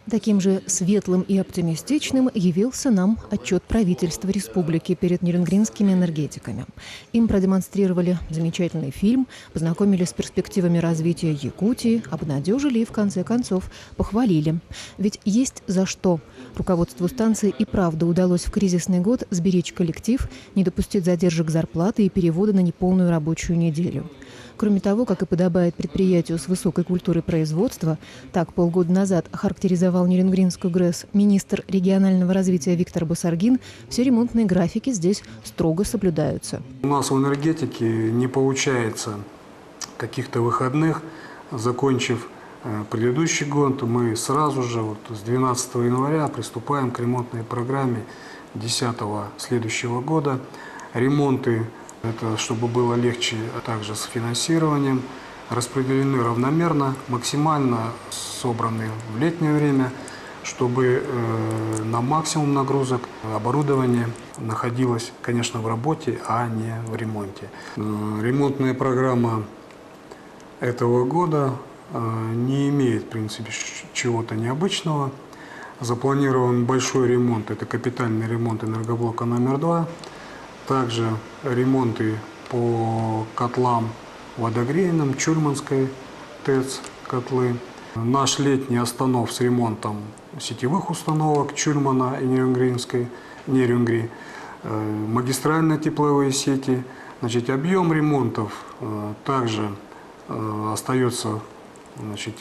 Таким же светлым и оптимистичным явился нам отчет правительства республики перед нерюнгринскими энергетиками. Им продемонстрировали замечательный фильм, познакомили с перспективами развития Якутии, обнадежили и, в конце концов, похвалили. Ведь есть за что. Руководству станции и правда удалось в кризисный год сберечь коллектив, не допустить задержек зарплаты и перевода на неполную рабочую неделю. Кроме того, как и подобает предприятию с высокой культурой производства, так полгода назад охарактеризовал Нерюнгринскую ГРЭС министр регионального развития Виктор Басаргин, все ремонтные графики здесь строго соблюдаются. У нас в энергетике не получается каких-то выходных. Закончив предыдущий год, мы сразу же с 12 января приступаем к ремонтной программе 10 следующего года. Ремонты, это чтобы было легче, а также с финансированием, распределены равномерно, максимально собраны в летнее время, чтобы на максимум нагрузок оборудование находилось, конечно, в работе, а не в ремонте. Ремонтная программа этого года не имеет, в принципе, чего-то необычного. Запланирован большой ремонт, это капитальный ремонт энергоблока номер 2. Также ремонты по котлам водогрейным, Чульманской ТЭЦ котлы. Наш летний останов с ремонтом сетевых установок Чульмана и Нерюнгри, магистральные тепловые сети. Значит, объем ремонтов также остается, значит,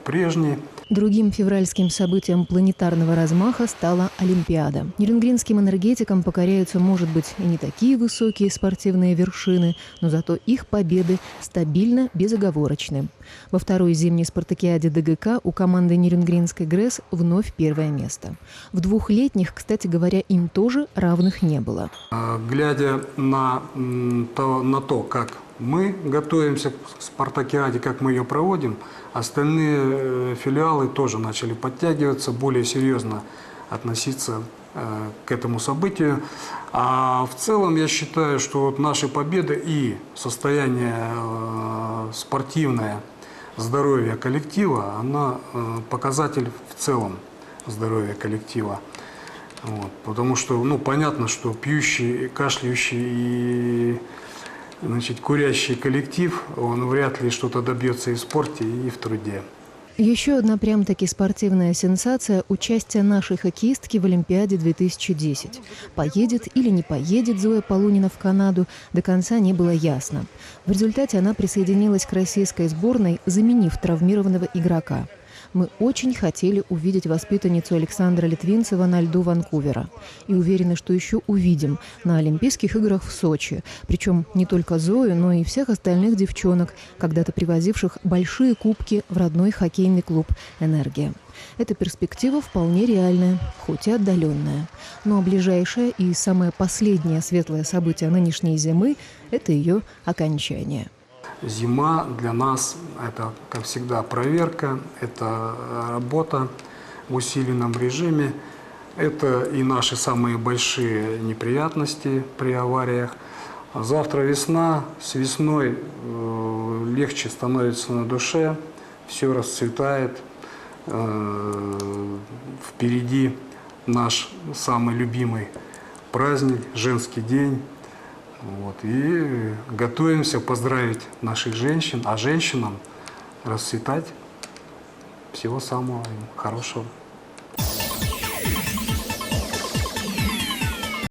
прежний. Другим февральским событием планетарного размаха стала Олимпиада. Нерюнгринским энергетикам покоряются, может быть, и не такие высокие спортивные вершины, но зато их победы стабильно безоговорочны. Во второй зимней спартакиаде ДГК у команды Нерюнгринской ГРЭС вновь первое место. В двухлетних, кстати говоря, им тоже равных не было. Глядя на то, как мы готовимся к спартакиаде, как мы ее проводим, остальные филиалы тоже начали подтягиваться, более серьезно относиться к этому событию. А в целом я считаю, что вот наши победы и состояние спортивное здоровья коллектива, она показатель в целом здоровья коллектива. Вот. Потому что, понятно, что пьющий, кашляющий и, значит, курящий коллектив, он вряд ли что-то добьется и в спорте, и в труде. Еще одна прям-таки спортивная сенсация – участие нашей хоккеистки в Олимпиаде 2010. Поедет или не поедет Зоя Полунина в Канаду, до конца не было ясно. В результате она присоединилась к российской сборной, заменив травмированного игрока. Мы очень хотели увидеть воспитанницу Александра Литвинцева на льду Ванкувера. И уверены, что еще увидим на Олимпийских играх в Сочи. Причем не только Зою, но и всех остальных девчонок, когда-то привозивших большие кубки в родной хоккейный клуб «Энергия». Эта перспектива вполне реальная, хоть и отдаленная. Но ближайшее и самое последнее светлое событие нынешней зимы – это ее окончание. Зима для нас – это, как всегда, проверка, это работа в усиленном режиме, это и наши самые большие неприятности при авариях. Завтра весна, с весной легче становится на душе, все расцветает. Впереди наш самый любимый праздник, женский день. Вот, и готовимся поздравить наших женщин, а женщинам расцветать. Всего самого хорошего.